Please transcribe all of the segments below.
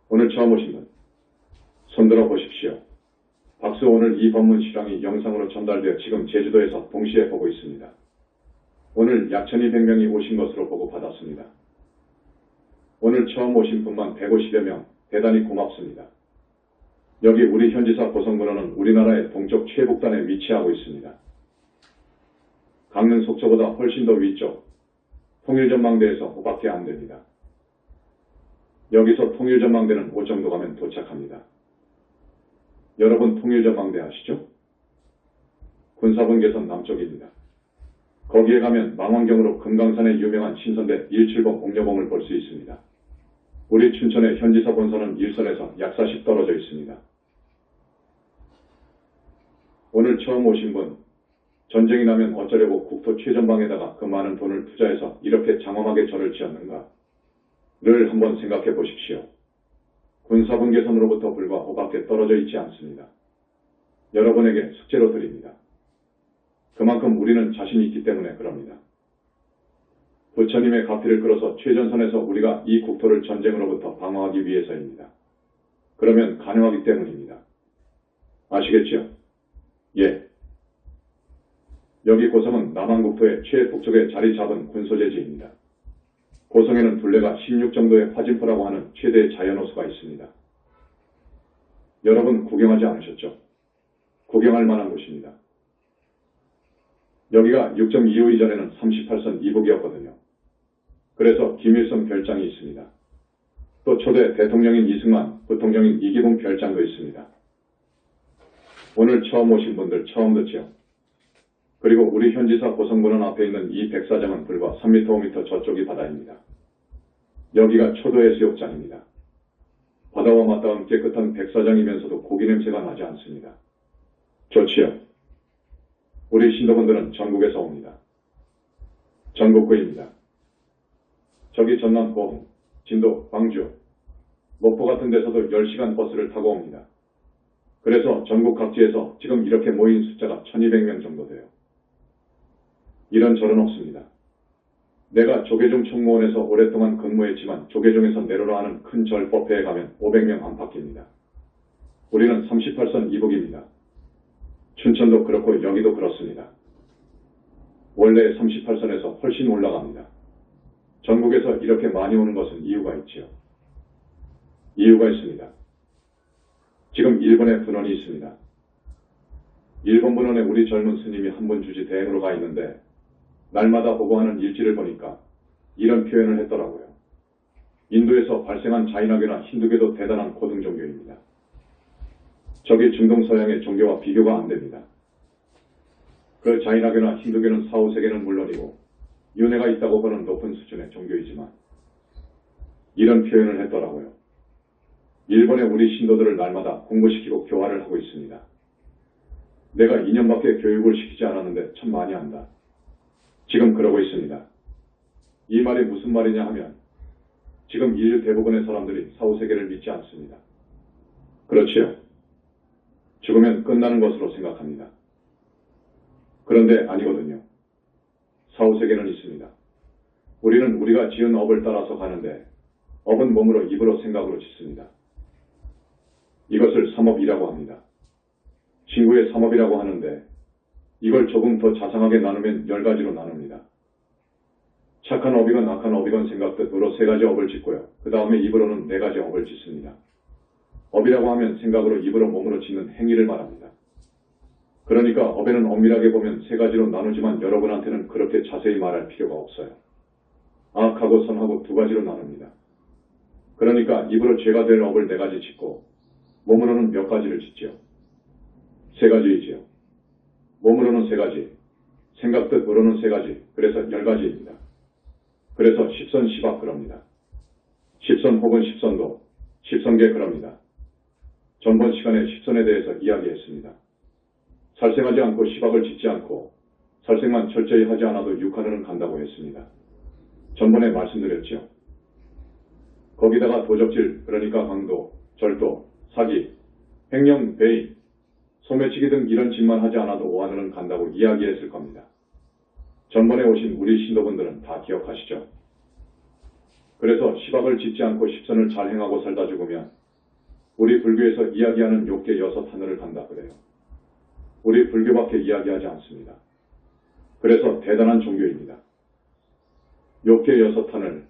오늘 처음 오신 분, 손들어 보십시오. 박수. 오늘 이 법문 실황이 영상으로 전달되어 지금 제주도에서 동시에 보고 있습니다. 오늘 약 1200명이 오신 것으로 보고 받았습니다. 오늘 처음 오신 분만 150여 명, 대단히 고맙습니다. 여기 우리 현지사 고성군원은 우리나라의 동쪽 최북단에 위치하고 있습니다. 강릉 속초보다 훨씬 더 위쪽, 통일전망대에서 5밖에 안 됩니다. 여기서 통일전망대는 5 정도 가면 도착합니다. 여러분 통일전망대 아시죠? 군사분 개선 남쪽입니다. 거기에 가면 망원경으로 금강산의 유명한 신선대 170 옥녀봉을 볼 수 있습니다. 우리 춘천의 현지사 본사는 일선에서 약 40 떨어져 있습니다. 오늘 처음 오신 분, 전쟁이 나면 어쩌려고 국토 최전방에다가 그 많은 돈을 투자해서 이렇게 장엄하게 절을 지었는가? 를 한번 생각해 보십시오. 군사분 개선으로부터 불과 5밖에 떨어져 있지 않습니다. 여러분에게 숙제로 드립니다. 그만큼 우리는 자신이 있기 때문에 그럽니다. 부처님의 가피를 끌어서 최전선에서 우리가 이 국토를 전쟁으로부터 방어하기 위해서입니다. 그러면 가능하기 때문입니다. 아시겠죠? 예. 여기 고성은 남한국토의 최북쪽에 자리 잡은 군소재지입니다. 고성에는 둘레가 16 정도의 화진포라고 하는 최대의 자연호수가 있습니다. 여러분 구경하지 않으셨죠? 구경할 만한 곳입니다. 여기가 6.25 이전에는 38선 이북이었거든요. 그래서 김일성 별장이 있습니다. 또 초대 대통령인 이승만, 부통령인 이기붕 별장도 있습니다. 오늘 처음 오신 분들 처음 듣죠? 그리고 우리 현지사 고성군원 앞에 있는 이 백사장은 불과 3m, 5m 저쪽이 바다입니다. 여기가 초도해수욕장입니다. 바다와 맞닿은 깨끗한 백사장이면서도 고기 냄새가 나지 않습니다. 좋지요? 우리 신도분들은 전국에서 옵니다. 전국구입니다. 저기 전남 고흥, 진도, 광주, 목포 같은 데서도 10시간 버스를 타고 옵니다. 그래서 전국 각지에서 지금 이렇게 모인 숫자가 1200명 정도 돼요. 이런 절은 없습니다. 내가 조계종 총무원에서 오랫동안 근무했지만 조계종에서 내로라 하는 큰 절 법회에 가면 500명 안팎입니다. 우리는 38선 이북입니다. 춘천도 그렇고 여기도 그렇습니다. 원래 38선에서 훨씬 올라갑니다. 전국에서 이렇게 많이 오는 것은 이유가 있지요. 이유가 있습니다. 지금 일본에 분원이 있습니다. 일본 분원에 우리 젊은 스님이 한 분 주지 대행으로 가 있는데 날마다 보고하는 일지를 보니까 이런 표현을 했더라고요. 인도에서 발생한 자인학교나 힌두교도 대단한 고등 종교입니다. 저기 중동 서양의 종교와 비교가 안 됩니다. 그 자인학교나 힌두교는 4, 5세계는 물론이고 윤회가 있다고 보는 높은 수준의 종교이지만 이런 표현을 했더라고요. 일본의 우리 신도들을 날마다 공부시키고 교화를 하고 있습니다. 내가 2년밖에 교육을 시키지 않았는데 참 많이 한다. 지금 그러고 있습니다. 이 말이 무슨 말이냐 하면 지금 인류 대부분의 사람들이 4, 5세계를 믿지 않습니다. 그렇지요? 죽으면 끝나는 것으로 생각합니다. 그런데 아니거든요. 4, 5세계는 있습니다. 우리는 우리가 지은 업을 따라서 가는데 업은 몸으로 입으로 생각으로 짓습니다. 이것을 삼업이라고 합니다. 친구의 삼업이라고 하는데 이걸 조금 더 자상하게 나누면 10가지로 나눕니다. 착한 업이건 악한 업이건 생각뜻으로 3가지 업을 짓고요. 그 다음에 입으로는 4가지 업을 짓습니다. 업이라고 하면 생각으로 입으로 몸으로 짓는 행위를 말합니다. 그러니까 업에는 엄밀하게 보면 3가지로 나누지만 여러분한테는 그렇게 자세히 말할 필요가 없어요. 악하고 선하고 2가지로 나눕니다. 그러니까 입으로 죄가 될 업을 4가지 짓고 몸으로는 몇 가지를 짓죠? 3가지이지요. 몸으로는 3가지, 생각뜻으로는 3가지, 그래서 10가지입니다. 그래서 10선 10악 그럽니다. 10선 혹은 10선도, 10선계 그럽니다. 전번 시간에 10선에 대해서 이야기했습니다. 살생하지 않고 10악을 짓지 않고 살생만 철저히 하지 않아도 6하늘은 간다고 했습니다. 전번에 말씀드렸죠. 거기다가 도적질, 그러니까 강도, 절도, 사기, 횡령, 배임, 소매치기 등 이런 짓만 하지 않아도 5하늘은 간다고 이야기했을 겁니다. 전번에 오신 우리 신도분들은 다 기억하시죠? 그래서 시박을 짓지 않고 십선을 잘 행하고 살다 죽으면 우리 불교에서 이야기하는 욕계 여섯 하늘을 간다 그래요. 우리 불교밖에 이야기하지 않습니다. 그래서 대단한 종교입니다. 욕계 여섯 하늘,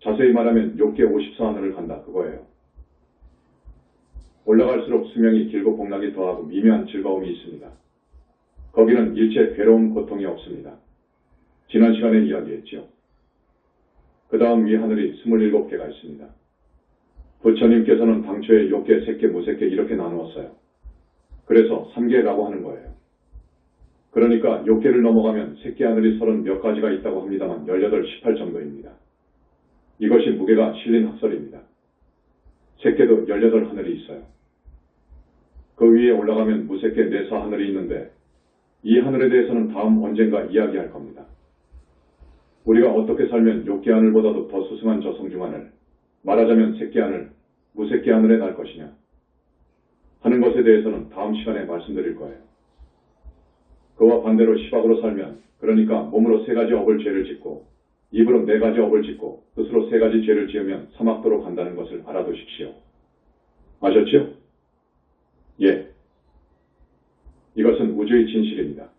자세히 말하면 욕계 54하늘을 간다 그거예요. 올라갈수록 수명이 길고 복락이 더하고 미묘한 즐거움이 있습니다. 거기는 일체 괴로움 고통이 없습니다. 지난 시간에 이야기했죠. 그 다음 위 하늘이 27개가 있습니다. 부처님께서는 당초에 욕계, 색계, 무색계 이렇게 나누었어요. 그래서 3계라고 하는 거예요. 그러니까 욕계를 넘어가면 색계 하늘이 30 몇 가지가 있다고 합니다만 18, 18 정도입니다. 이것이 무게가 실린 학설입니다. 색계도 18 하늘이 있어요. 그 위에 올라가면 무색계 내사 하늘이 있는데 이 하늘에 대해서는 다음 언젠가 이야기할 겁니다. 우리가 어떻게 살면 욕계 하늘보다도 더 수승한 저 성중하늘, 말하자면 색계 하늘, 무색계 하늘에 날 것이냐 하는 것에 대해서는 다음 시간에 말씀드릴 거예요. 그와 반대로 시박으로 살면, 그러니까 몸으로 3가지 업을 죄를 짓고 입으로 4가지 업을 짓고 뜻으로 3가지 죄를 지으면 사막도로 간다는 것을 알아두십시오. 아셨죠? 예. 이것은 우주의 진실입니다.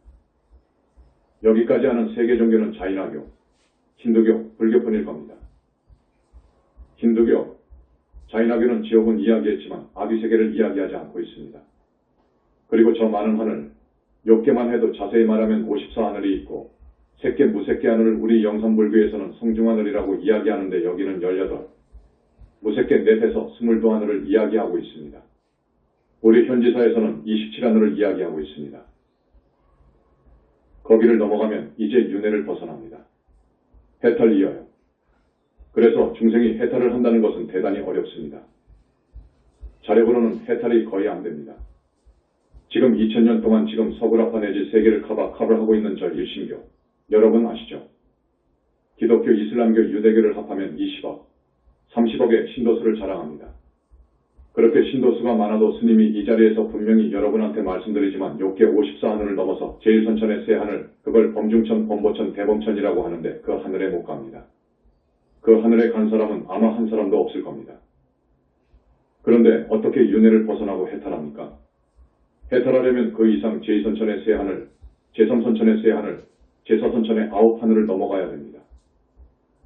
여기까지 하는 세계 종교는 자인화교, 힌두교, 불교뿐일 겁니다. 힌두교, 자인화교는 지옥은 이야기했지만 아비세계를 이야기하지 않고 있습니다. 그리고 저 많은 하늘, 욕계만 해도 자세히 말하면 54하늘이 있고 색계, 무색계 하늘을 우리 영산불교에서는 성중하늘이라고 이야기하는데 여기는 18, 무색계 넷에서 22하늘을 이야기하고 있습니다. 우리 현지사에서는 27하늘을 이야기하고 있습니다. 거기를 넘어가면 이제 윤회를 벗어납니다. 해탈 이어요. 그래서 중생이 해탈을 한다는 것은 대단히 어렵습니다. 자력으로는 해탈이 거의 안 됩니다. 지금 2000년 동안 지금 서구라파 내지 세계를 커버를 하고 있는 저 일신교, 여러분 아시죠? 기독교, 이슬람교, 유대교를 합하면 20억, 30억의 신도수를 자랑합니다. 그렇게 신도수가 많아도 스님이 이 자리에서 분명히 여러분한테 말씀드리지만 욕계 54하늘을 넘어서 제1선천의 세 하늘, 그걸 범중천, 범보천, 대범천이라고 하는데 그 하늘에 못 갑니다. 그 하늘에 간 사람은 아마 한 사람도 없을 겁니다. 그런데 어떻게 윤회를 벗어나고 해탈합니까? 해탈하려면 그 이상 제2선천의 세 하늘, 제3선천의 세 하늘, 제4선천의 9하늘을 넘어가야 됩니다.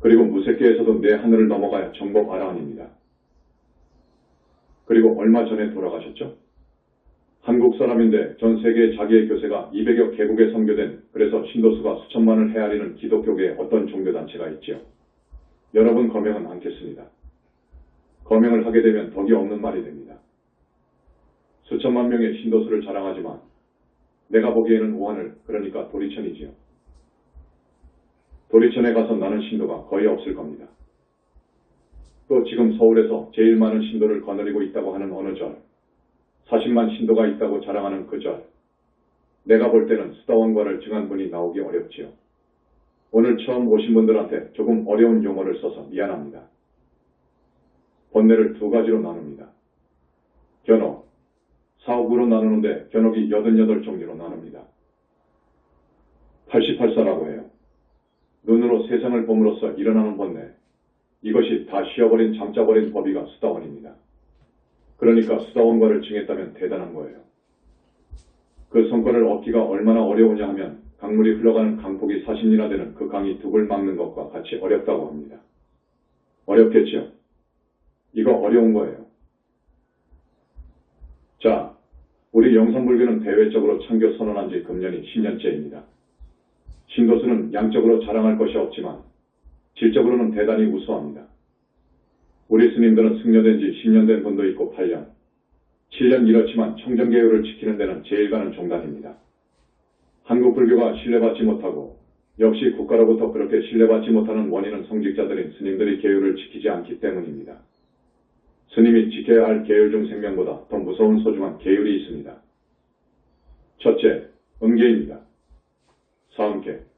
그리고 무색계에서도 4하늘을 넘어가야 정법 아라한입니다. 그리고 얼마 전에 돌아가셨죠? 한국 사람인데 전 세계에 자기의 교세가 200여 개국에 선교된, 그래서 신도수가 수천만을 헤아리는 기독교계의 어떤 종교단체가 있지요. 여러분 거명은 않겠습니다. 거명을 하게 되면 덕이 없는 말이 됩니다. 수천만 명의 신도수를 자랑하지만 내가 보기에는 오하늘, 그러니까 도리천이지요. 도리천에 가서 나는 신도가 거의 없을 겁니다. 또 지금 서울에서 제일 많은 신도를 거느리고 있다고 하는 어느 절, 40만 신도가 있다고 자랑하는 그 절, 내가 볼 때는 수다원과를 증한 분이 나오기 어렵지요. 오늘 처음 오신 분들한테 조금 어려운 용어를 써서 미안합니다. 번뇌를 2가지로 나눕니다. 견옥, 사옥으로 나누는데 견옥이 88종류로 나눕니다. 88사라고 해요. 눈으로 세상을 봄으로써 일어나는 번뇌, 이것이 다 쉬어버린 잠자버린 법이가 수다원입니다. 그러니까 수다원과를 증했다면 대단한 거예요. 그 성과를 얻기가 얼마나 어려우냐 하면 강물이 흘러가는 강폭이 40리나 되는 그 강이 둑을 막는 것과 같이 어렵다고 합니다. 어렵겠죠? 이거 어려운 거예요. 자, 우리 영산불교는 대외적으로 창교 선언한 지 금년이 10년째입니다. 신도수는 양적으로 자랑할 것이 없지만 질적으로는 대단히 우수합니다. 우리 스님들은 승려된 지 10년 된 분도 있고 8년, 7년 이렇지만 청정계율을 지키는 데는 제일 가는 종단입니다. 한국 불교가 신뢰받지 못하고 역시 국가로부터 그렇게 신뢰받지 못하는 원인은 성직자들인 스님들이 계율을 지키지 않기 때문입니다. 스님이 지켜야 할 계율 중 생명보다 더 무서운 소중한 계율이 있습니다. 첫째, 음계입니다. 사음계.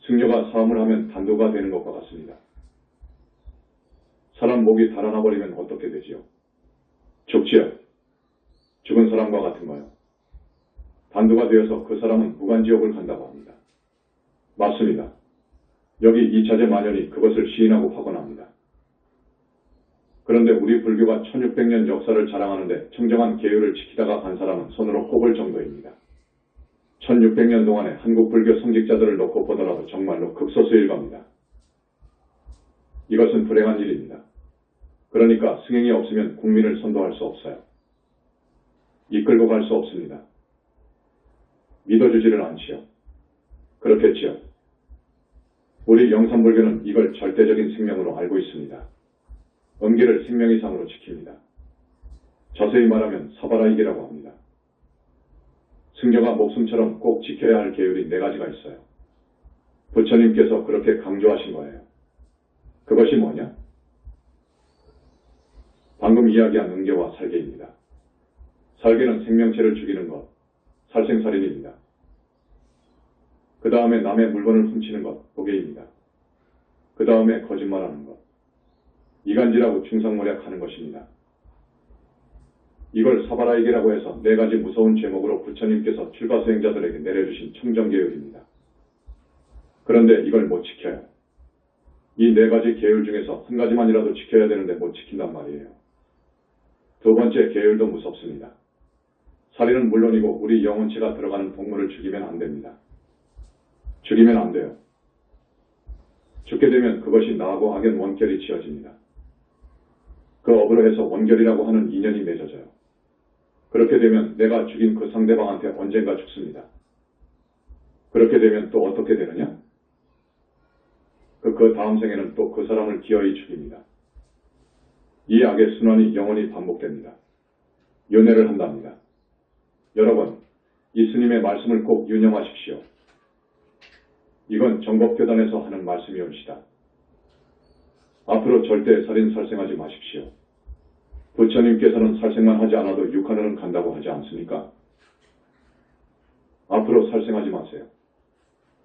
승려가 사음을 하면 단두가 되는 것과 같습니다. 사람 목이 달아나 버리면 어떻게 되지요? 죽지요. 죽은 사람과 같은 거요. 단두가 되어서 그 사람은 무간지옥을 간다고 합니다. 맞습니다. 여기 이차제 만연이 그것을 시인하고 확언합니다. 그런데 우리 불교가 1600년 역사를 자랑하는데 청정한 계율을 지키다가 간 사람은 손으로 꼽을 정도입니다. 1600년 동안에 한국 불교 성직자들을 놓고 보더라도 정말로 극소수일 겁니다. 이것은 불행한 일입니다. 그러니까 승행이 없으면 국민을 선도할 수 없어요. 이끌고 갈 수 없습니다. 믿어주지를 않지요. 그렇겠지요. 우리 영산불교는 이걸 절대적인 생명으로 알고 있습니다. 음계를 생명이상으로 지킵니다. 자세히 말하면 사바라이계라고 합니다. 승려가 목숨처럼 꼭 지켜야 할 계율이 4가지가 있어요. 부처님께서 그렇게 강조하신 거예요. 그것이 뭐냐? 방금 이야기한 음계와 살계입니다. 살계는 생명체를 죽이는 것, 살생살인입니다. 그 다음에 남의 물건을 훔치는 것, 도계입니다. 그 다음에 거짓말하는 것, 이간질하고 중상모략하는 것입니다. 이걸 사바라이계라고 해서 4가지 무서운 제목으로 부처님께서 출가수행자들에게 내려주신 청정계율입니다. 그런데 이걸 못 지켜요. 이 4가지 계율 중에서 한 가지만이라도 지켜야 되는데 못 지킨단 말이에요. 두 번째 계율도 무섭습니다. 살인은 물론이고 우리 영혼체가 들어가는 동물을 죽이면 안 됩니다. 죽이면 안 돼요. 죽게 되면 그것이 나하고 악연 원결이 지어집니다. 그 업으로 해서 원결이라고 하는 인연이 맺어져요. 그렇게 되면 내가 죽인 그 상대방한테 언젠가 죽습니다. 그렇게 되면 또 어떻게 되느냐? 그 다음 생에는 또 그 사람을 기어이 죽입니다. 이 악의 순환이 영원히 반복됩니다. 윤회를 한답니다. 여러분, 이 스님의 말씀을 꼭 유념하십시오. 이건 정법교단에서 하는 말씀이옵시다. 앞으로 절대 살인 살생하지 마십시오. 부처님께서는 살생만 하지 않아도 육하늘은 간다고 하지 않습니까? 앞으로 살생하지 마세요.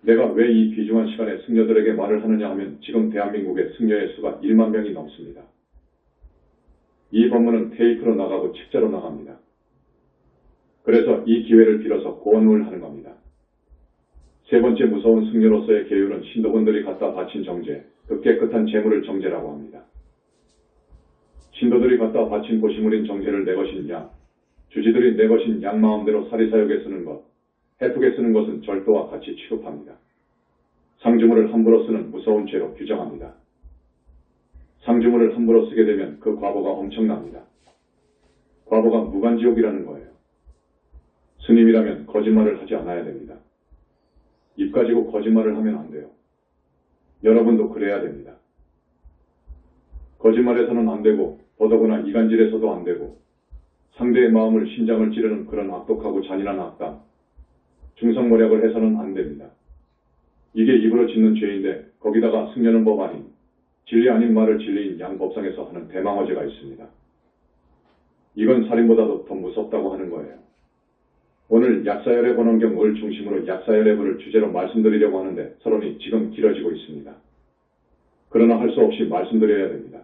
내가 왜 이 귀중한 시간에 승려들에게 말을 하느냐 하면 지금 대한민국의 승려의 수가 1만 명이 넘습니다. 이 법문은 테이프로 나가고 책자로 나갑니다. 그래서 이 기회를 빌어서 고언을 하는 겁니다. 세 번째 무서운 승려로서의 계율은 신도분들이 갖다 바친 정제, 그 깨끗한 재물을 정제라고 합니다. 신도들이 갖다 바친 보시물인 정제를 내 것인 양, 주지들이 내 것인 양 마음대로 사리사욕에 쓰는 것, 해프게 쓰는 것은 절도와 같이 취급합니다. 상주물을 함부로 쓰는 무서운 죄로 규정합니다. 상주물을 함부로 쓰게 되면 그 과보가 엄청납니다. 과보가 무간지옥이라는 거예요. 스님이라면 거짓말을 하지 않아야 됩니다. 입 가지고 거짓말을 하면 안 돼요. 여러분도 그래야 됩니다. 거짓말에서는 안 되고 더더구나 이간질에서도 안 되고 상대의 마음을 심장을 찌르는 그런 악독하고 잔인한 악담, 중성모략을 해서는 안 됩니다. 이게 입으로 짓는 죄인데 거기다가 승려는 법 아닌 진리 아닌 말을 진리인 양법상에서 하는 대망어죄가 있습니다. 이건 살인보다도 더 무섭다고 하는 거예요. 오늘 약사열애 번원경을 중심으로 약사열애부를 주제로 말씀드리려고 하는데 서론이 지금 길어지고 있습니다. 그러나 할 수 없이 말씀드려야 됩니다.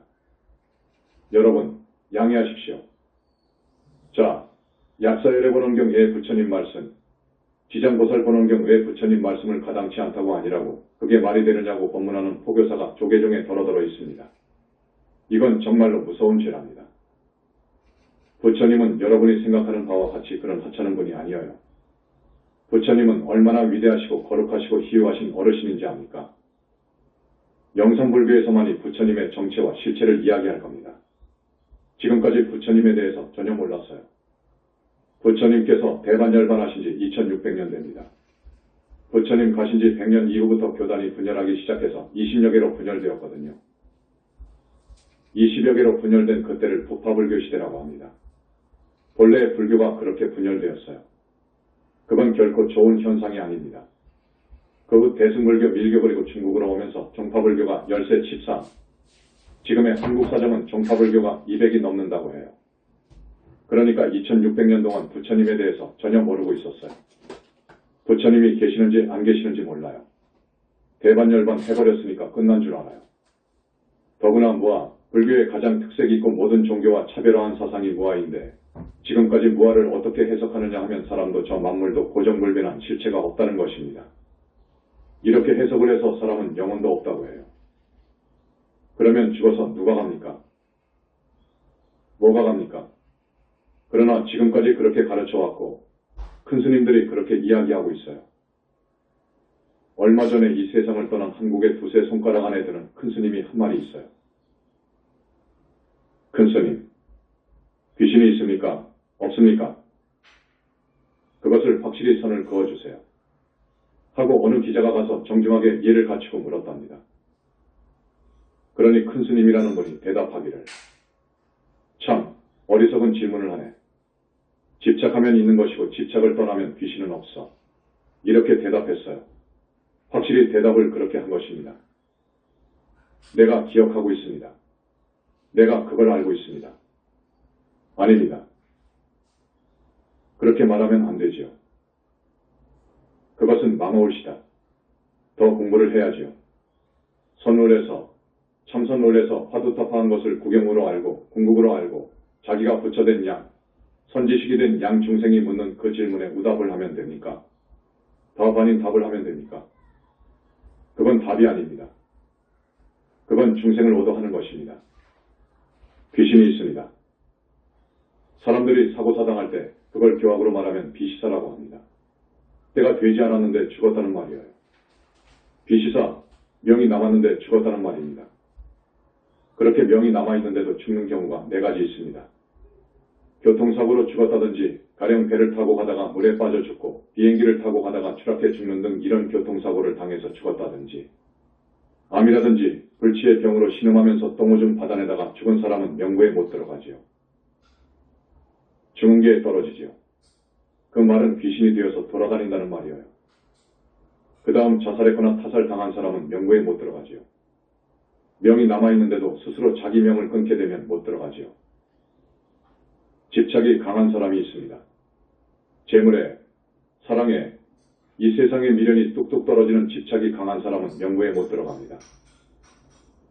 여러분, 양해하십시오. 자, 약사열애 번원경 외 부처님 말씀, 지장보살 번원경 외 부처님 말씀을 가당치 않다고 아니라고 그게 말이 되느냐고 법문하는 포교사가 조계종에 더러더러 있습니다. 이건 정말로 무서운 죄랍니다. 부처님은 여러분이 생각하는 바와 같이 그런 하찮은 분이 아니어요. 부처님은 얼마나 위대하시고 거룩하시고 희유하신 어르신인지 압니까? 영산불교에서만이 부처님의 정체와 실체를 이야기할 겁니다. 지금까지 부처님에 대해서 전혀 몰랐어요. 부처님께서 대반열반하신 지 2600년 됩니다. 부처님 가신 지 100년 이후부터 교단이 분열하기 시작해서 20여 개로 분열되었거든요. 20여 개로 분열된 그때를 부파불교 시대라고 합니다. 본래 불교가 그렇게 분열되었어요. 그건 결코 좋은 현상이 아닙니다. 그 후 대승불교 밀교 그리고 중국으로 오면서 종파불교가 열세 칩상, 지금의 한국 사정은 종파불교가 200이 넘는다고 해요. 그러니까 2600년 동안 부처님에 대해서 전혀 모르고 있었어요. 부처님이 계시는지 안 계시는지 몰라요. 대반열반 해버렸으니까 끝난 줄 알아요. 더구나 무아, 불교의 가장 특색 있고 모든 종교와 차별화한 사상이 무아인데 지금까지 무아를 어떻게 해석하느냐 하면 사람도 저 만물도 고정불변한 실체가 없다는 것입니다. 이렇게 해석을 해서 사람은 영혼도 없다고 해요. 그러면 죽어서 누가 갑니까? 뭐가 갑니까? 그러나 지금까지 그렇게 가르쳐왔고 큰 스님들이 그렇게 이야기하고 있어요. 얼마 전에 이 세상을 떠난 한국의 두세 손가락 안에 드는 큰 스님이 한 말이 있어요. 큰 스님, 귀신이 있습니까? 없습니까? 그것을 확실히 선을 그어주세요. 하고 어느 기자가 가서 정중하게 예를 갖추고 물었답니다. 그러니 큰 스님이라는 분이 대답하기를, 참 어리석은 질문을 하네. 집착하면 있는 것이고 집착을 떠나면 귀신은 없어. 이렇게 대답했어요. 확실히 대답을 그렇게 한 것입니다. 내가 기억하고 있습니다. 내가 그걸 알고 있습니다. 아닙니다. 그렇게 말하면 안 되지요. 그것은 마마올시다. 더 공부를 해야지요. 선울에서, 참선울에서 화두타파한 것을 구경으로 알고 궁극으로 알고 자기가 부처된 양, 선지식이 된 양 중생이 묻는 그 질문에 우답을 하면 됩니까? 답 아닌 답을 하면 됩니까? 그건 답이 아닙니다. 그건 중생을 오도하는 것입니다. 귀신이 있습니다. 사람들이 사고사당할 때 그걸 교학으로 말하면 비시사라고 합니다. 때가 되지 않았는데 죽었다는 말이에요. 비시사, 명이 남았는데 죽었다는 말입니다. 그렇게 명이 남아있는데도 죽는 경우가 4가지 있습니다. 교통사고로 죽었다든지 가령 배를 타고 가다가 물에 빠져 죽고 비행기를 타고 가다가 추락해 죽는 등 이런 교통사고를 당해서 죽었다든지 암이라든지 불치의 병으로 신음하면서 똥오줌 바다내다가 죽은 사람은 명구에 못 들어가지요. 죽은 게 떨어지지요. 그 말은 귀신이 되어서 돌아다닌다는 말이에요. 그 다음 자살했거나 타살당한 사람은 명구에 못 들어가지요. 명이 남아있는데도 스스로 자기 명을 끊게 되면 못 들어가지요. 집착이 강한 사람이 있습니다. 재물에, 사랑에, 이 세상의 미련이 뚝뚝 떨어지는 집착이 강한 사람은 명구에 못 들어갑니다.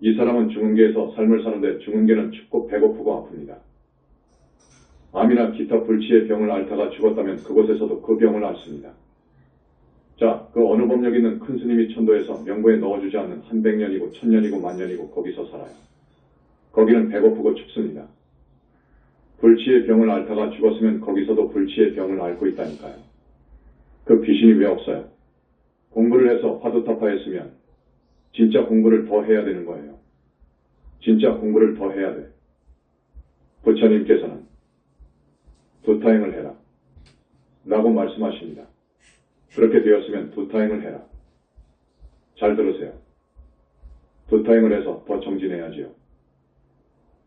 이 사람은 죽은 개에서 삶을 사는데 죽은 개는 춥고 배고프고 아픕니다. 암이나 기타 불치의 병을 앓다가 죽었다면 그곳에서도 그 병을 앓습니다. 자, 그 어느 법력 있는 큰 스님이 천도에서 명구에 넣어주지 않는 한 100년이고 1000년이고 만년이고 거기서 살아요. 거기는 배고프고 춥습니다. 불치의 병을 앓다가 죽었으면 거기서도 불치의 병을 앓고 있다니까요. 그 귀신이 왜 없어요? 공부를 해서 화두타파했으면 진짜 공부를 더 해야 되는 거예요. 진짜 공부를 더 해야 돼. 부처님께서는 두타행을 해라 라고 말씀하십니다. 그렇게 되었으면 두타행을 해라. 잘 들으세요. 두타행을 해서 더 정진해야지요.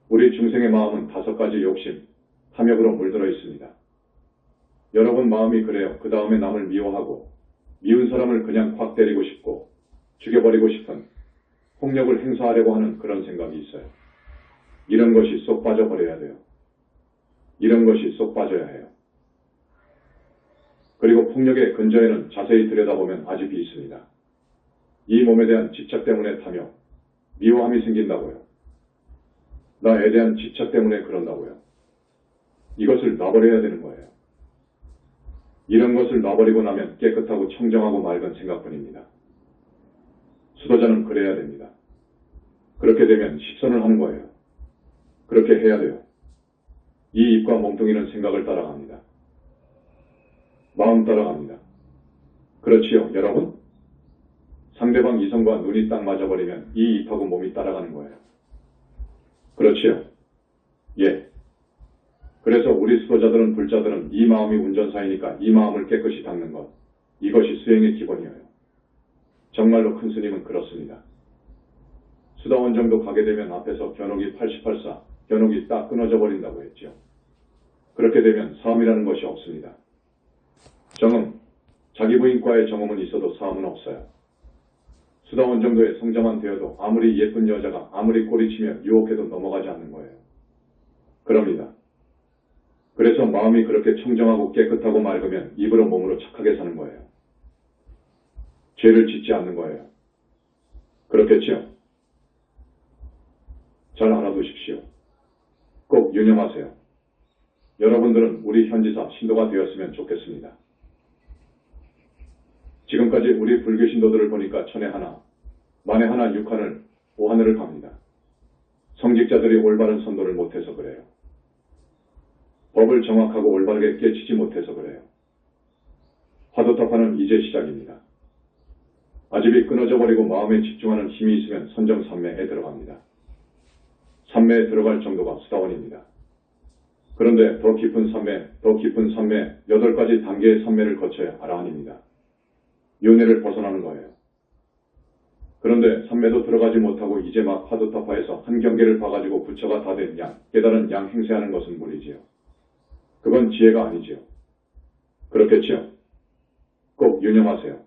우리 중생의 마음은 5가지 욕심, 탐욕으로 물들어 있습니다. 여러분 마음이 그래요. 그 다음에 남을 미워하고 미운 사람을 그냥 확 때리고 싶고 죽여버리고 싶은 폭력을 행사하려고 하는 그런 생각이 있어요. 이런 것이 쏙 빠져버려야 돼요. 이런 것이 쏙 빠져야 해요. 그리고 폭력의 근저에는 자세히 들여다보면 아집이 있습니다. 이 몸에 대한 집착 때문에 탐욕, 미워함이 생긴다고요. 나에 대한 집착 때문에 그런다고요. 이것을 놔버려야 되는 거예요. 이런 것을 놔버리고 나면 깨끗하고 청정하고 맑은 생각뿐입니다. 수도자는 그래야 됩니다. 그렇게 되면 십선을 하는 거예요. 그렇게 해야 돼요. 이 입과 몸뚱이는 생각을 따라갑니다. 마음 따라갑니다. 그렇지요, 여러분? 상대방 이성과 눈이 딱 맞아버리면 이 입하고 몸이 따라가는 거예요. 그렇지요? 예. 그래서 우리 수도자들은 불자들은 이 마음이 운전사이니까 이 마음을 깨끗이 닦는 것. 이것이 수행의 기본이에요. 정말로 큰 스님은 그렇습니다. 수다원 정도 가게 되면 앞에서 견옥이 88사, 견옥이 딱 끊어져 버린다고 했죠. 그렇게 되면 사음이라는 것이 없습니다. 정음, 자기 부인과의 정음은 있어도 사음은 없어요. 수다원 정도의 성자만 되어도 아무리 예쁜 여자가 아무리 꼬리치며 유혹해도 넘어가지 않는 거예요. 그럽니다. 그래서 마음이 그렇게 청정하고 깨끗하고 맑으면 입으로 몸으로 착하게 사는 거예요. 죄를 짓지 않는 거예요. 그렇겠지요? 잘 알아두십시오. 꼭 유념하세요. 여러분들은 우리 현지사 신도가 되었으면 좋겠습니다. 지금까지 우리 불교 신도들을 보니까 천에 하나, 만에 하나 육하늘, 오하늘을 갑니다. 성직자들이 올바른 선도를 못해서 그래요. 법을 정확하고 올바르게 깨치지 못해서 그래요. 화두타파는 이제 시작입니다. 아집이 끊어져 버리고 마음에 집중하는 힘이 있으면 선정삼매에 들어갑니다. 삼매에 들어갈 정도가 수다원입니다. 그런데 더 깊은 삼매, 8가지 단계의 삼매를 거쳐야 아라한입니다. 윤회를 벗어나는 거예요. 그런데 삼매도 들어가지 못하고 이제 막 화두타파에서 한 경계를 봐가지고 부처가 다 된 양, 깨달은 양 행세하는 것은 무리지요. 그건 지혜가 아니지요. 그렇겠지요. 꼭 유념하세요.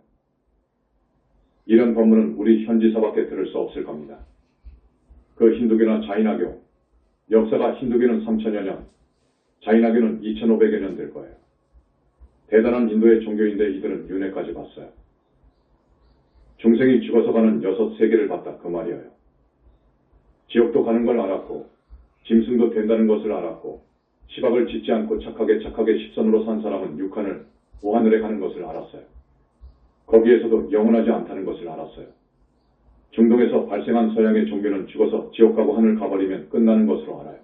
이런 법문은 우리 현지사밖에 들을 수 없을 겁니다. 그 힌두교나 자이나교, 역사가 힌두교는 3000여 년, 자이나교는 2500여 년 될 거예요. 대단한 인도의 종교인데 이들은 윤회까지 봤어요. 중생이 죽어서 가는 6세계를 봤다 그 말이에요. 지옥도 가는 걸 알았고 짐승도 된다는 것을 알았고 시박을 짓지 않고 착하게 십선으로 산 사람은 6하늘, 5하늘에 가는 것을 알았어요. 거기에서도 영원하지 않다는 것을 알았어요. 중동에서 발생한 서양의 종교는 죽어서 지옥 가고 하늘 가버리면 끝나는 것으로 알아요.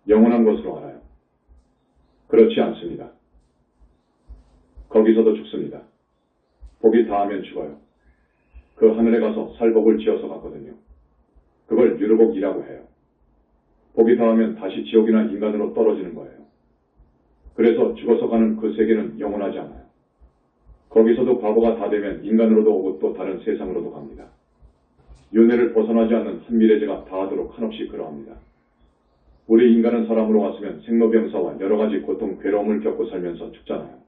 영원한 것으로 알아요. 그렇지 않습니다. 거기서도 죽습니다. 복이 다하면 죽어요. 그 하늘에 가서 살복을 지어서 갔거든요. 그걸 유르복이라고 해요. 복이 다하면 다시 지옥이나 인간으로 떨어지는 거예요. 그래서 죽어서 가는 그 세계는 영원하지 않아요. 거기서도 과거가 다 되면 인간으로도 오고 또 다른 세상으로도 갑니다. 윤회를 벗어나지 않는 한미래제가 다하도록 한없이 그러합니다. 우리 인간은 사람으로 왔으면 생로병사와 여러가지 고통, 괴로움을 겪고 살면서 죽잖아요.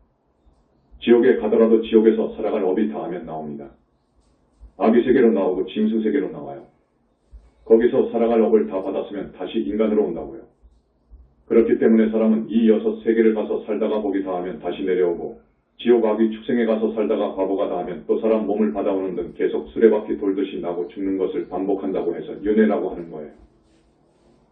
지옥에 가더라도 지옥에서 살아갈 업이 다하면 나옵니다. 아기세계로 나오고 짐승세계로 나와요. 거기서 살아갈 업을 다 받았으면 다시 인간으로 온다고요. 그렇기 때문에 사람은 이 6세계를 가서 살다가 복이 다하면 다시 내려오고 지옥 아기 축생에 가서 살다가 바보가 다하면 또 사람 몸을 받아오는 등 계속 수레바퀴 돌듯이 나고 죽는 것을 반복한다고 해서 윤회라고 하는 거예요.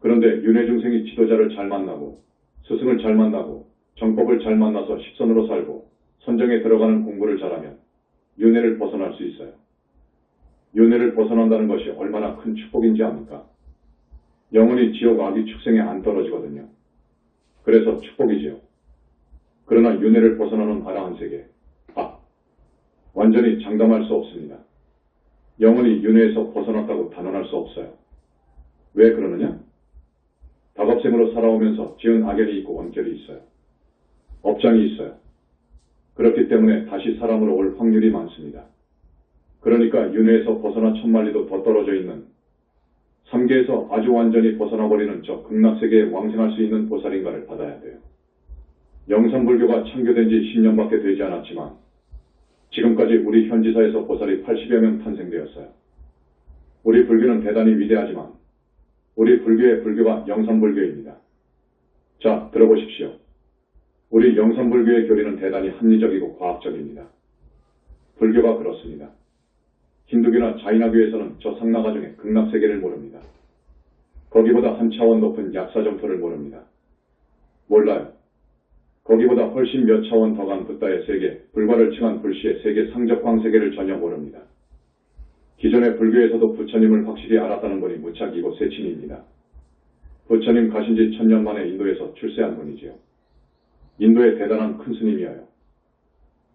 그런데 윤회 중생이 지도자를 잘 만나고 스승을 잘 만나고 정법을 잘 만나서 십선으로 살고 선정에 들어가는 공부를 잘하면 윤회를 벗어날 수 있어요. 윤회를 벗어난다는 것이 얼마나 큰 축복인지 압니까? 영원히 지옥 아기 축생에 안 떨어지거든요. 그래서 축복이지요. 그러나 윤회를 벗어나는 아라한 세계, 완전히 장담할 수 없습니다. 영원히 윤회에서 벗어났다고 단언할 수 없어요. 왜 그러느냐? 다겁생으로 살아오면서 지은 악연이 있고 원결이 있어요. 업장이 있어요. 그렇기 때문에 다시 사람으로 올 확률이 많습니다. 그러니까 윤회에서 벗어나 천만리도 더 떨어져 있는 3계에서 아주 완전히 벗어나버리는 저 극락세계에 왕생할 수 있는 보살인가를 받아야 돼요. 영산불교가 창교된 지 10년밖에 되지 않았지만 지금까지 우리 현지사에서 보살이 80여 명 탄생되었어요. 우리 불교는 대단히 위대하지만 우리 불교의 불교가 영산불교입니다. 자, 들어보십시오. 우리 영산불교의 교리는 대단히 합리적이고 과학적입니다. 불교가 그렇습니다. 힌두교나 자이나교에서는 저 상나가 중에 극락세계를 모릅니다. 거기보다 한 차원 높은 약사점토를 모릅니다. 몰라요. 거기보다 훨씬 몇 차원 더 간 붓다의 세계, 불과를 칭한 불시의 세계 상적광 세계를 전혀 모릅니다. 기존의 불교에서도 부처님을 확실히 알았다는 분이 무착이고 세친입니다. 부처님 가신 지 1000년 만에 인도에서 출세한 분이지요. 인도의 대단한 큰 스님이어요.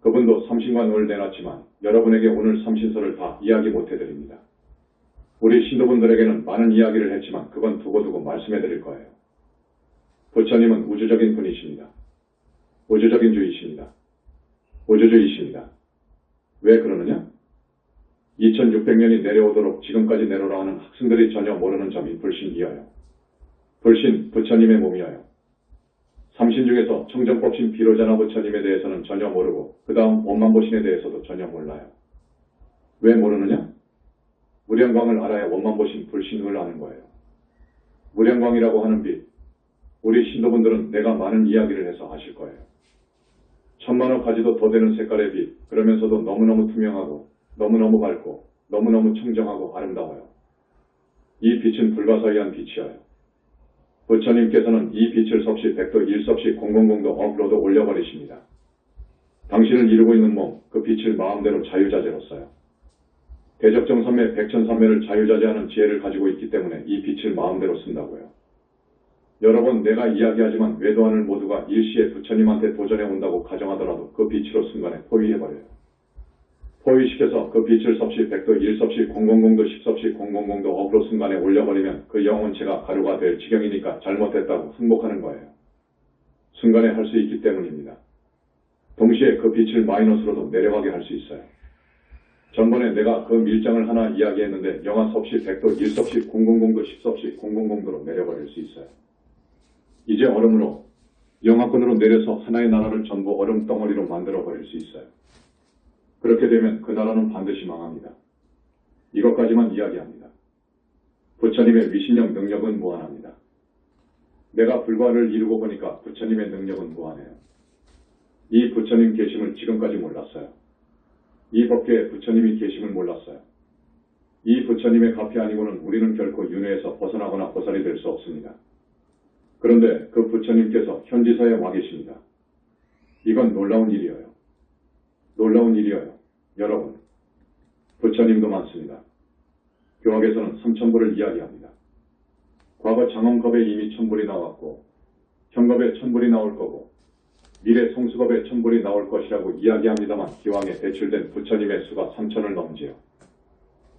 그분도 삼신관을 내놨지만 여러분에게 오늘 삼신서를 다 이야기 못해드립니다. 우리 신도분들에게는 많은 이야기를 했지만 그건 두고두고 말씀해드릴 거예요. 부처님은 우주적인 분이십니다. 우주적인 주이십니다. 우주주이십니다. 왜 그러느냐? 2600년이 내려오도록 지금까지 내려오라 하는 학생들이 전혀 모르는 점이 불신이어요. 불신, 부처님의 몸이어요. 삼신 중에서 청정법신 비로자나 부처님에 대해서는 전혀 모르고 그 다음 원만보신에 대해서도 전혀 몰라요. 왜 모르느냐? 무량광을 알아야 원만보신 불신을 아는 거예요. 무량광이라고 하는 빛, 우리 신도분들은 내가 많은 이야기를 해서 아실 거예요. 1000만원 가지도 더 되는 색깔의 빛, 그러면서도 너무너무 투명하고 너무너무 밝고 너무너무 청정하고 아름다워요. 이 빛은 불가사의한 빛이어요. 부처님께서는 이 빛을 섭씨 100도 1섭씨 000도 억으로도 올려버리십니다. 당신을 이루고 있는 몸, 그 빛을 마음대로 자유자재로 써요. 대적정삼매, 백천삼매를 자유자재하는 지혜를 가지고 있기 때문에 이 빛을 마음대로 쓴다고요. 여러 번 내가 이야기하지만 외도하늘 모두가 일시에 부처님한테 도전해 온다고 가정하더라도 그 빛으로 순간에 포위해버려요. 포위시켜서 그 빛을 섭씨 100도 1섭씨 000도 10섭씨 000도 업으로 순간에 올려버리면 그 영혼체가 가루가 될 지경이니까 잘못했다고 승복하는 거예요. 순간에 할 수 있기 때문입니다. 동시에 그 빛을 마이너스로도 내려가게 할 수 있어요. 전번에 내가 그 밀장을 하나 이야기했는데 영하 섭씨 100도 1섭씨 000도 10섭씨 000도로 내려버릴 수 있어요. 이제 얼음으로 영하권으로 내려서 하나의 나라를 전부 얼음 덩어리로 만들어버릴 수 있어요. 그렇게 되면 그 나라는 반드시 망합니다. 이것까지만 이야기합니다. 부처님의 위신력 능력은 무한합니다. 내가 불과를 이루고 보니까 부처님의 능력은 무한해요. 이 부처님 계심을 지금까지 몰랐어요. 이 법계에 부처님이 계심을 몰랐어요. 이 부처님의 가피 아니고는 우리는 결코 윤회에서 벗어나거나 보살이 될 수 없습니다. 그런데 그 부처님께서 현지사에 와 계십니다. 이건 놀라운 일이에요. 놀라운 일이에요. 여러분, 부처님도 많습니다. 교학에서는 3천부를 이야기합니다. 과거 장엄겁에 이미 1000불이 나왔고 현겁에 1000불이 나올 거고 미래 송수겁에 1000불이 나올 것이라고 이야기합니다만 기왕에 배출된 부처님의 수가 3000을 넘지요.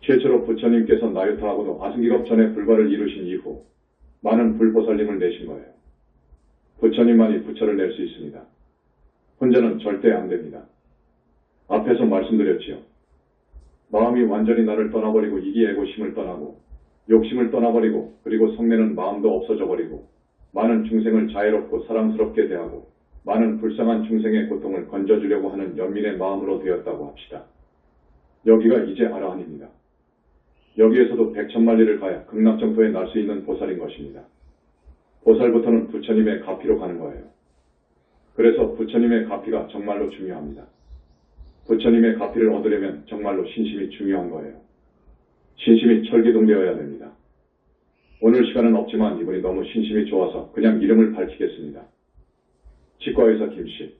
최초로 부처님께서 나유타하고도 아승기겁 전에 불과를 이루신 이후 많은 불보살님을 내신 거예요. 부처님만이 부처를 낼 수 있습니다. 혼자는 절대 안 됩니다. 앞에서 말씀드렸지요. 마음이 완전히 나를 떠나버리고 이기애고심을 떠나고 욕심을 떠나버리고 그리고 성내는 마음도 없어져 버리고 많은 중생을 자애롭고 사랑스럽게 대하고 많은 불쌍한 중생의 고통을 건져주려고 하는 연민의 마음으로 되었다고 합시다. 여기가 이제 아라한입니다. 여기에서도 백천만리를 가야 극락정토에 날 수 있는 보살인 것입니다. 보살부터는 부처님의 가피로 가는 거예요. 그래서 부처님의 가피가 정말로 중요합니다. 부처님의 가피를 얻으려면 정말로 신심이 중요한 거예요. 신심이 철기동되어야 됩니다. 오늘 시간은 없지만 이분이 너무 신심이 좋아서 그냥 이름을 밝히겠습니다. 치과의사 김씨.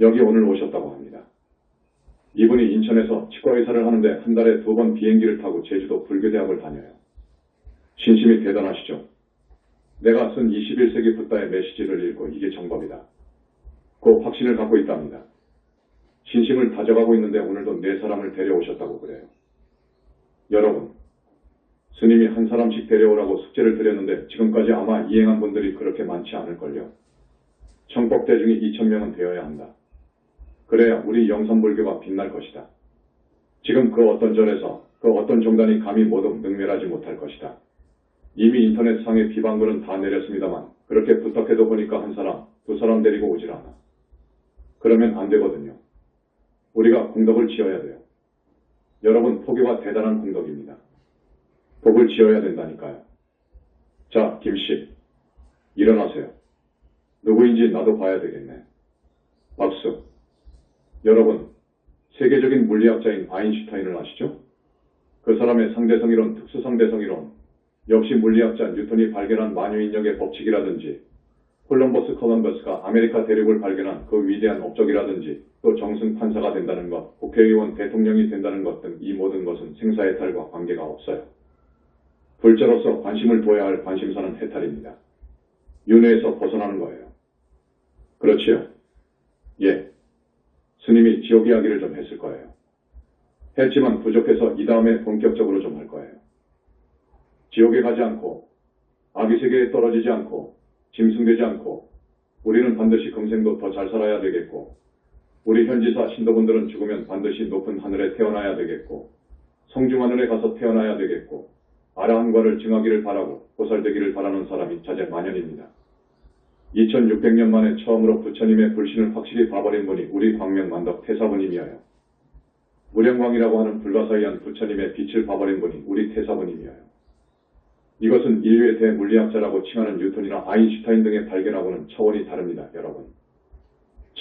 여기 오늘 오셨다고 합니다. 이분이 인천에서 치과의사를 하는데 한 달에 2번 비행기를 타고 제주도 불교대학을 다녀요. 신심이 대단하시죠? 내가 쓴 21세기 붓다의 메시지를 읽고 이게 정법이다. 그 확신을 갖고 있답니다. 신심을 다져가고 있는데 오늘도 4사람을 데려오셨다고 그래요. 여러분, 스님이 한 사람씩 데려오라고 숙제를 드렸는데 지금까지 아마 이행한 분들이 그렇게 많지 않을걸요. 청법대중이 2000명은 되어야 한다. 그래야 우리 영산불교가 빛날 것이다. 지금 그 어떤 절에서 그 어떤 종단이 감히 모두 능멸하지 못할 것이다. 이미 인터넷상에 비방글은 다 내렸습니다만 그렇게 부탁해도 보니까 한 사람, 2사람 데리고 오질 않아. 그러면 안 되거든요. 우리가 공덕을 지어야 돼요. 여러분, 포교가 대단한 공덕입니다. 복을 지어야 된다니까요. 자, 김씨, 일어나세요. 누구인지 나도 봐야 되겠네. 박수. 여러분, 세계적인 물리학자인 아인슈타인을 아시죠? 그 사람의 상대성이론, 특수상대성이론, 역시 물리학자 뉴턴이 발견한 만유인력의 법칙이라든지 콜럼버스 콜럼버스가 아메리카 대륙을 발견한 그 위대한 업적이라든지 또 정승 판사가 된다는 것, 국회의원 대통령이 된다는 것 등 이 모든 것은 생사해탈과 관계가 없어요. 불자로서 관심을 둬야 할 관심사는 해탈입니다. 윤회에서 벗어나는 거예요. 그렇지요? 예. 스님이 지옥 이야기를 좀 했을 거예요. 했지만 부족해서 이 다음에 본격적으로 좀 할 거예요. 지옥에 가지 않고 아기세계에 떨어지지 않고 짐승되지 않고 우리는 반드시 금생도 더 잘 살아야 되겠고 우리 현지사 신도분들은 죽으면 반드시 높은 하늘에 태어나야 되겠고 성중하늘에 가서 태어나야 되겠고 아라한과를 증하기를 바라고 보살되기를 바라는 사람이 자재만연입니다. 2600년 만에 처음으로 부처님의 불신을 확실히 봐버린 분이 우리 광명만덕 태사부님이어요. 무량광이라고 하는 불가사의한 부처님의 빛을 봐버린 분이 우리 태사부님이어요. 이것은 인류의 대물리학자라고 칭하는 뉴턴이나 아인슈타인 등의 발견하고는 차원이 다릅니다, 여러분.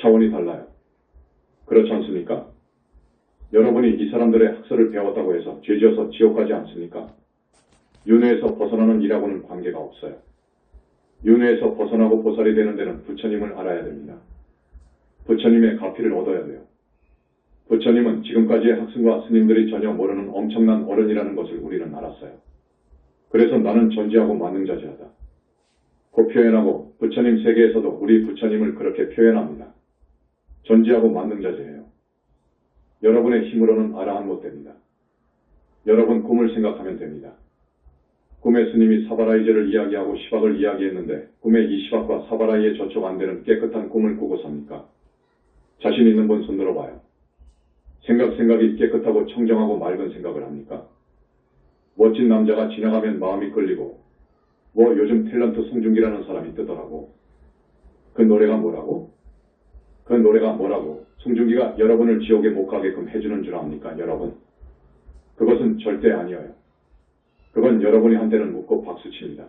차원이 달라요. 그렇지 않습니까? 여러분이 이 사람들의 학설을 배웠다고 해서 죄지어서 지옥 가지 않습니까? 윤회에서 벗어나는 일하고는 관계가 없어요. 윤회에서 벗어나고 보살이 되는 데는 부처님을 알아야 됩니다. 부처님의 가피를 얻어야 돼요. 부처님은 지금까지의 학생과 스님들이 전혀 모르는 엄청난 어른이라는 것을 우리는 알았어요. 그래서 나는 전지하고 만능자지하다. 고 표현하고 부처님 세계에서도 우리 부처님을 그렇게 표현합니다. 전지하고 만능자지해요. 여러분의 힘으로는 아라한 못 됩니다. 여러분 꿈을 생각하면 됩니다. 꿈의 스님이 사바라이제를 이야기하고 시박을 이야기했는데 꿈의 이 시박과 사바라이에 저촉 안 되는 깨끗한 꿈을 꾸고 삽니까? 자신 있는 분 손 들어봐요. 생각이 깨끗하고 청정하고 맑은 생각을 합니까? 멋진 남자가 지나가면 마음이 끌리고 요즘 탤런트 송중기라는 사람이 뜨더라고. 그 노래가 뭐라고? 송중기가 여러분을 지옥에 못 가게끔 해주는 줄 압니까 여러분? 그것은 절대 아니에요. 그건 여러분이 한때는 묻고 박수칩니다.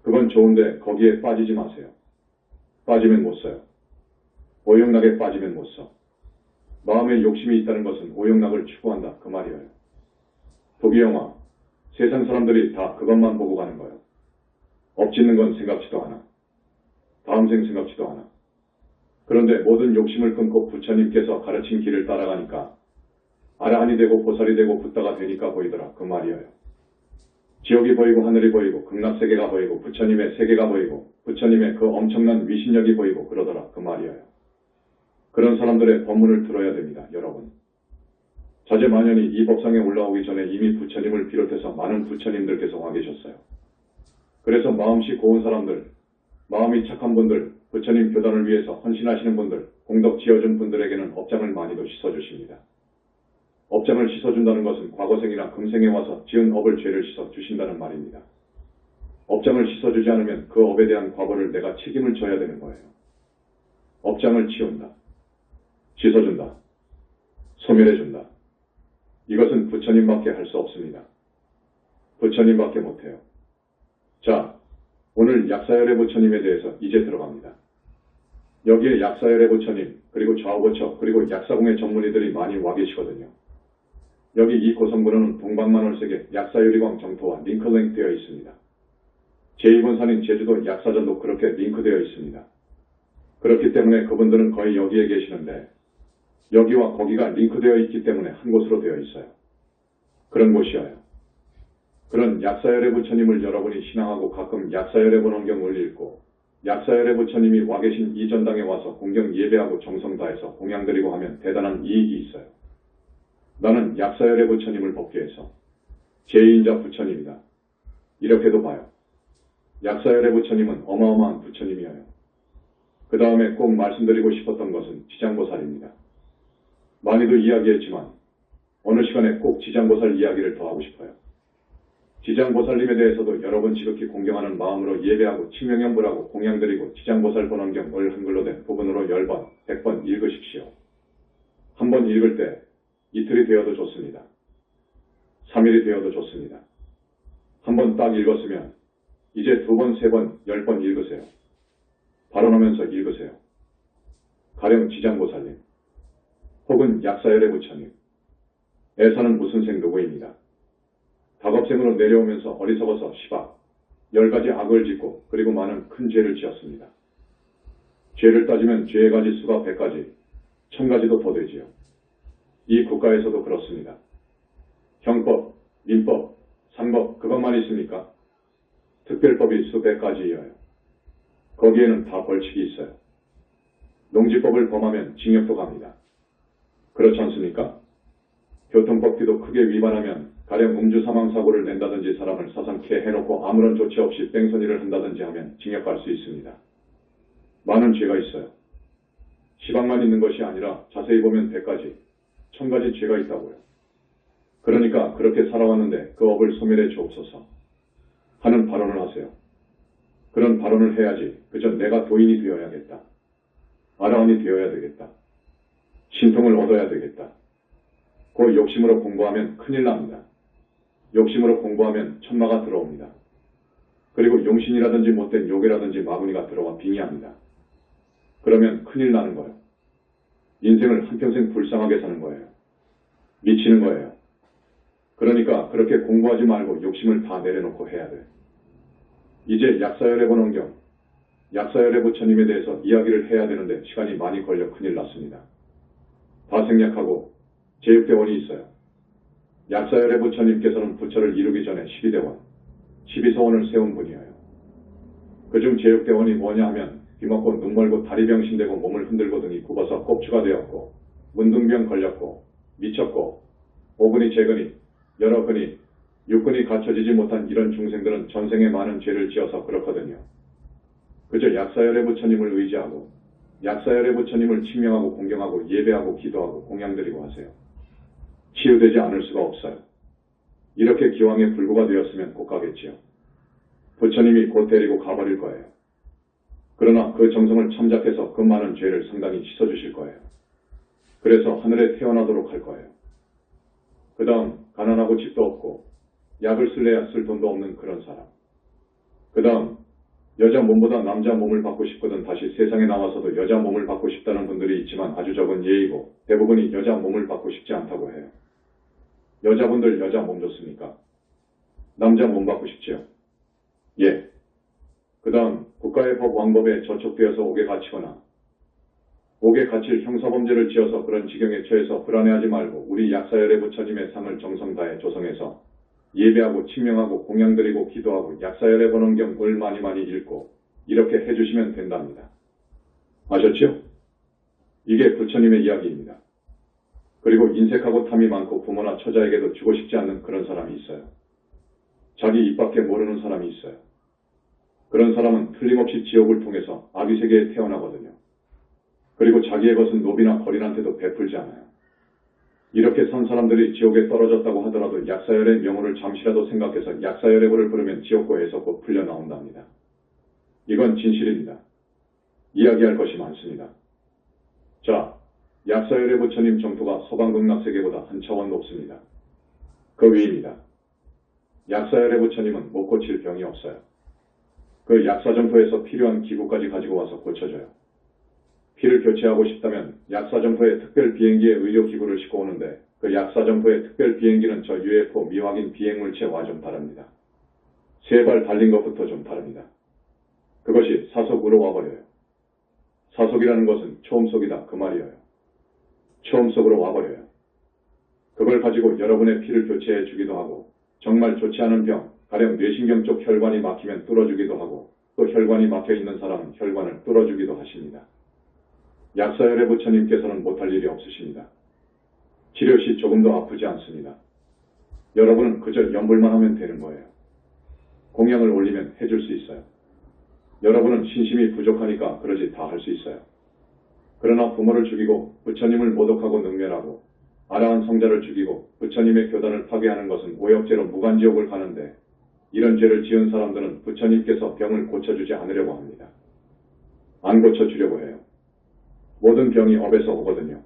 그건 좋은데 거기에 빠지지 마세요. 빠지면 못 써요. 오용락에 빠지면 못 써. 마음에 욕심이 있다는 것은 오용락을 추구한다 그 말이에요. 도기영화, 세상 사람들이 다 그것만 보고 가는 거예요. 엎짓는 건 생각지도 않아. 다음 생 생각지도 않아. 그런데 모든 욕심을 끊고 부처님께서 가르친 길을 따라가니까 아라한이 되고 보살이 되고 붓다가 되니까 보이더라 그 말이에요. 지옥이 보이고 하늘이 보이고 극락세계가 보이고 부처님의 세계가 보이고 부처님의 그 엄청난 위신력이 보이고 그러더라 그 말이에요. 그런 사람들의 법문을 들어야 됩니다 여러분. 자제만연히 이 법상에 올라오기 전에 이미 부처님을 비롯해서 많은 부처님들께서 와 계셨어요. 그래서 마음씨 고운 사람들, 마음이 착한 분들, 부처님 교단을 위해서 헌신하시는 분들, 공덕 지어준 분들에게는 업장을 많이도 씻어주십니다. 업장을 씻어준다는 것은 과거생이나 금생에 와서 지은 업을 죄를 씻어주신다는 말입니다. 업장을 씻어주지 않으면 그 업에 대한 과거를 내가 책임을 져야 되는 거예요. 업장을 치운다. 씻어준다. 소멸해준다. 이것은 부처님밖에 할 수 없습니다. 부처님밖에 못해요. 자, 오늘 약사열의 부처님에 대해서 이제 들어갑니다. 여기에 약사열의 부처님, 그리고 좌우부처, 그리고 약사공의 전문의들이 많이 와 계시거든요. 여기 이 고성군은 동방만월세계 약사유리광 정토와 링크랭 되어 있습니다. 제2본산인 제주도 약사전도 그렇게 링크되어 있습니다. 그렇기 때문에 그분들은 거의 여기에 계시는데 여기와 거기가 링크되어 있기 때문에 한 곳으로 되어 있어요. 그런 곳이어요. 그런 약사열의 부처님을 여러분이 신앙하고 가끔 약사열의 본원경을 읽고 약사열의 부처님이 와 계신 이 전당에 와서 공경 예배하고 정성 다해서 공양 드리고 하면 대단한 이익이 있어요. 나는 약사열의 부처님을 법계해서 제2인자 부처님이다. 이렇게도 봐요. 약사열의 부처님은 어마어마한 부처님이에요. 그 다음에 꼭 말씀드리고 싶었던 것은 지장보살입니다. 많이도 이야기했지만 어느 시간에 꼭 지장보살 이야기를 더 하고 싶어요. 지장보살님에 대해서도 여러분 지극히 공경하는 마음으로 예배하고 칭명연불하고 공양드리고 지장보살 본원경을 한글로 된 부분으로 10번, 100번 읽으십시오. 한 번 읽을 때 이틀이 되어도 좋습니다. 3일이 되어도 좋습니다. 한 번 딱 읽었으면 이제 2번, 3번, 10번 읽으세요. 발언하면서 읽으세요. 가령 지장보살님, 혹은 약사열의 부처님, 애사는 무슨 생 누구입니다. 다겁생으로 내려오면서 어리석어서 시박, 10가지 악을 짓고 그리고 많은 큰 죄를 지었습니다. 죄를 따지면 죄의 가지 수가 100가지, 1000가지도 더 되지요. 이 국가에서도 그렇습니다. 형법, 민법, 상법 그것만 있습니까? 특별법이 수백 가지이어요. 거기에는 다 벌칙이 있어요. 농지법을 범하면 징역도 갑니다. 그렇지 않습니까? 교통법규도 크게 위반하면 가령 음주 사망사고를 낸다든지 사람을 사상케 해놓고 아무런 조치 없이 뺑소니를 한다든지 하면 징역갈 수 있습니다. 많은 죄가 있어요. 시방만 있는 것이 아니라 자세히 보면 100가지, 1000가지 죄가 있다고요. 그러니까 그렇게 살아왔는데 그 업을 소멸해 주옵소서 하는 발언을 하세요. 그런 발언을 해야지 그저 내가 도인이 되어야겠다. 아라한이 되어야 되겠다. 신통을 얻어야 되겠다. 그 욕심으로 공부하면 큰일 납니다. 욕심으로 공부하면 천마가 들어옵니다. 그리고 용신이라든지 못된 욕이라든지 마구니가 들어와 빙의합니다. 그러면 큰일 나는 거예요. 인생을 한평생 불쌍하게 사는 거예요. 미치는 거예요. 그러니까 그렇게 공부하지 말고 욕심을 다 내려놓고 해야 돼. 이제 약사열의 본원경, 약사열애 부처님에 대해서 이야기를 해야 되는데 시간이 많이 걸려 큰일 났습니다. 다 생략하고 제6대원이 있어요. 약사열애 부처님께서는 부처를 이루기 전에 12대원, 12서원을 세운 분이에요. 그중 제6대원이 뭐냐 하면 귀먹고 눈멀고 다리 병신되고 몸을 흔들고 등이 굽어서 꼽추가 되었고 문둥병 걸렸고 미쳤고 오근이 재근이 여러 근이 육근이 갖춰지지 못한 이런 중생들은 전생에 많은 죄를 지어서 그렇거든요. 그저 약사열애 부처님을 의지하고 약사열애 부처님을 칭명하고 공경하고 예배하고 기도하고 공양드리고 하세요. 치유되지 않을 수가 없어요. 이렇게 기왕에 불구가 되었으면 곧 가겠지요. 부처님이 곧 데리고 가버릴 거예요. 그러나 그 정성을 참작해서 그 많은 죄를 상당히 씻어주실 거예요. 그래서 하늘에 태어나도록 할 거예요. 그 다음 가난하고 집도 없고 약을 쓸래야 쓸 돈도 없는 그런 사람. 그 다음 여자 몸보다 남자 몸을 받고 싶거든 다시 세상에 나와서도 여자 몸을 받고 싶다는 분들이 있지만 아주 적은 예이고 대부분이 여자 몸을 받고 싶지 않다고 해요. 여자분들 여자 몸 좋습니까? 남자 몸 받고 싶지요? 예. 그 다음 국가의 법 왕법에 저촉되어서 옥에 갇히거나 옥에 갇힐 형사범죄를 지어서 그런 지경에 처해서 불안해하지 말고 우리 약사열애 부처님의 상을 정성 다해 조성해서 예배하고 칭명하고 공양드리고 기도하고 약사열애 번원경을 많이 읽고 이렇게 해주시면 된답니다. 아셨죠? 이게 부처님의 이야기입니다. 그리고 인색하고 탐이 많고 부모나 처자에게도 주고 싶지 않는 그런 사람이 있어요. 자기 입밖에 모르는 사람이 있어요. 그런 사람은 틀림없이 지옥을 통해서 아비세계에 태어나거든요. 그리고 자기의 것은 노비나 거린한테도 베풀지 않아요. 이렇게 산 사람들이 지옥에 떨어졌다고 하더라도 약사열의 명호를 잠시라도 생각해서 약사열애불을 부르면 지옥고에서 곧 풀려 나온답니다. 이건 진실입니다. 이야기할 것이 많습니다. 자, 약사열애 부처님 정토가 서방극락세계보다 한 차원 높습니다. 그 위입니다. 약사열애 부처님은 못 고칠 병이 없어요. 그 약사점토에서 필요한 기구까지 가지고 와서 고쳐줘요. 피를 교체하고 싶다면 약사점포에 특별 비행기에 의료기구를 싣고 오는데 그 약사점포의 특별 비행기는 저 UFO 미확인 비행물체와 좀 다릅니다. 3발 달린 것부터 좀 다릅니다. 그것이 사속으로 와버려요. 사속이라는 것은 초음속이다 그 말이에요. 초음속으로 와버려요. 그걸 가지고 여러분의 피를 교체해 주기도 하고 정말 좋지 않은 병, 가령 뇌신경 쪽 혈관이 막히면 뚫어주기도 하고 또 혈관이 막혀있는 사람은 혈관을 뚫어주기도 하십니다. 약사열애 부처님께서는 못할 일이 없으십니다. 치료 시 조금도 아프지 않습니다. 여러분은 그저 염불만 하면 되는 거예요. 공양을 올리면 해줄 수 있어요. 여러분은 신심이 부족하니까 그러지 다 할 수 있어요. 그러나 부모를 죽이고 부처님을 모독하고 능멸하고 아라한 성자를 죽이고 부처님의 교단을 파괴하는 것은 오역죄로 무간지옥을 가는데 이런 죄를 지은 사람들은 부처님께서 병을 고쳐주지 않으려고 합니다. 안 고쳐주려고 해요. 모든 병이 업에서 오거든요.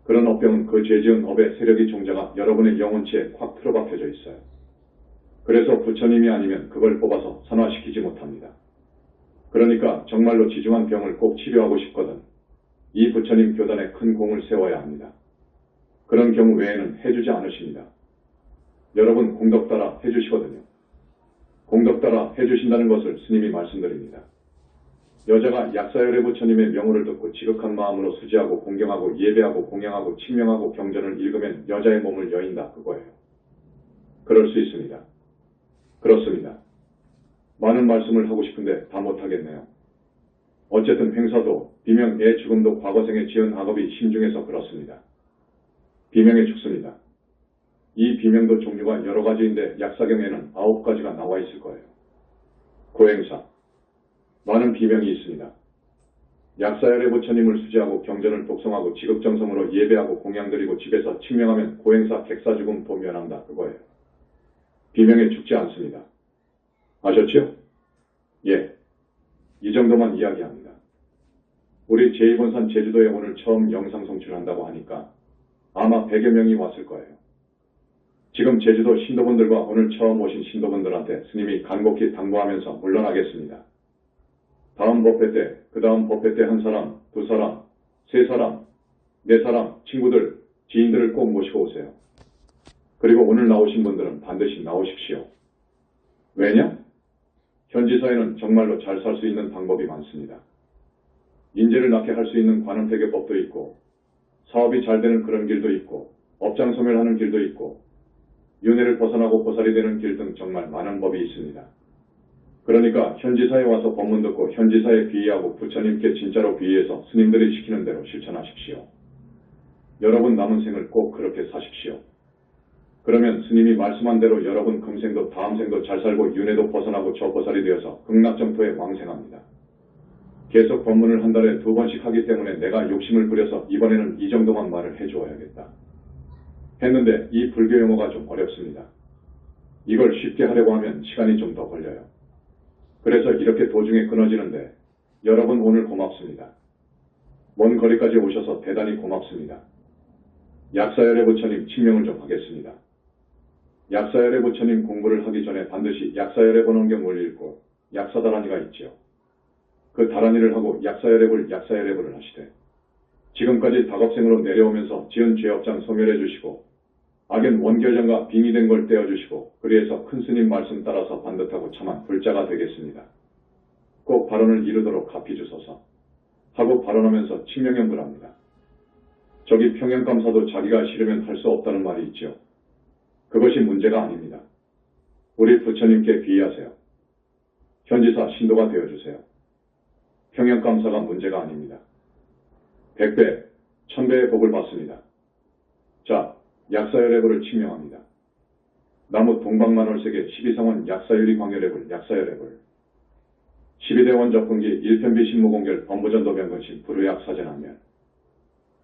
그런 업병은 그 죄지은 업의 세력이 종자가 여러분의 영혼체에 콱 틀어박혀져 있어요. 그래서 부처님이 아니면 그걸 뽑아서 산화시키지 못합니다. 그러니까 정말로 지중한 병을 꼭 치료하고 싶거든 이 부처님 교단에 큰 공을 세워야 합니다. 그런 경우 외에는 해주지 않으십니다. 여러분 공덕 따라 해주시거든요. 공덕 따라 해주신다는 것을 스님이 말씀드립니다. 여자가 약사열애 부처님의 명호를 듣고 지극한 마음으로 수지하고 공경하고 예배하고 공양하고 칭명하고 경전을 읽으면 여자의 몸을 여인다 그거예요. 그럴 수 있습니다. 그렇습니다. 많은 말씀을 하고 싶은데 다 못하겠네요. 어쨌든 행사도 비명 애 죽음도 과거생에 지은 악업이 심중해서 그렇습니다. 비명에 죽습니다. 이 비명도 종류가 여러 가지인데 약사경에는 9가지가 나와 있을 거예요. 고행사 많은 비명이 있습니다. 약사열애 부처님을 수지하고 경전을 독송하고 지극정성으로 예배하고 공양드리고 집에서 칭명하면 고행사 객사 죽음 도면한다 그거예요. 비명에 죽지 않습니다. 아셨죠? 예. 이 정도만 이야기합니다. 우리 제2본산 제주도에 오늘 처음 영상 송출한다고 하니까 아마 100여 명이 왔을 거예요. 지금 제주도 신도분들과 오늘 처음 오신 신도분들한테 스님이 간곡히 당부하면서 물러나겠습니다. 다음 법회 때, 그 다음 법회 때 한 사람, 2사람, 3사람, 4사람, 친구들, 지인들을 꼭 모시고 오세요. 그리고 오늘 나오신 분들은 반드시 나오십시오. 왜냐? 현지 사회는 정말로 잘 살 수 있는 방법이 많습니다. 인재를 낳게 할 수 있는 관음태계법도 있고, 사업이 잘 되는 그런 길도 있고, 업장 소멸하는 길도 있고, 윤회를 벗어나고 보살이 되는 길 등 정말 많은 법이 있습니다. 그러니까 현지사에 와서 법문 듣고 현지사에 비의하고 부처님께 진짜로 비의해서 스님들이 시키는 대로 실천하십시오. 여러분 남은 생을 꼭 그렇게 사십시오. 그러면 스님이 말씀한 대로 여러분 금생도 다음 생도 잘 살고 윤회도 벗어나고 저보살이 되어서 극락정토에 왕생합니다. 계속 법문을 한 달에 2번씩 하기 때문에 내가 욕심을 부려서 이번에는 이 정도만 말을 해주어야겠다 했는데 이 불교 용어가 좀 어렵습니다. 이걸 쉽게 하려고 하면 시간이 좀 더 걸려요. 그래서 이렇게 도중에 끊어지는데 여러분 오늘 고맙습니다. 먼 거리까지 오셔서 대단히 고맙습니다. 약사열애 부처님 칭명을 좀 하겠습니다. 약사열애 부처님 공부를 하기 전에 반드시 약사열애 번원경을 읽고 약사다란이가 있지요. 그 다란이를 하고 약사열애불을 하시되 지금까지 닭업생으로 내려오면서 지은 죄업장 소멸해 주시고 악연 원결정과 빙의된 걸 떼어주시고 그리해서 큰 스님 말씀 따라서 반듯하고 참한 불자가 되겠습니다. 꼭 발언을 이루도록 갚이주소서 하고 발언하면서 칭명연불합니다. 저기 평양감사도 자기가 싫으면 할 수 없다는 말이 있지요. 그것이 문제가 아닙니다. 우리 부처님께 비의하세요. 현지사 신도가 되어주세요. 평양감사가 문제가 아닙니다. 100배, 1000배의 복을 받습니다. 자, 약사열애불을 칭명합니다. 나무 동방만월세계 12성원 약사유리 광열애불 약사열애불 12대원 접근기 1편비 신무공결 법무전도변근신 불의약사전학멸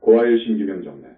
고아일신 기명정례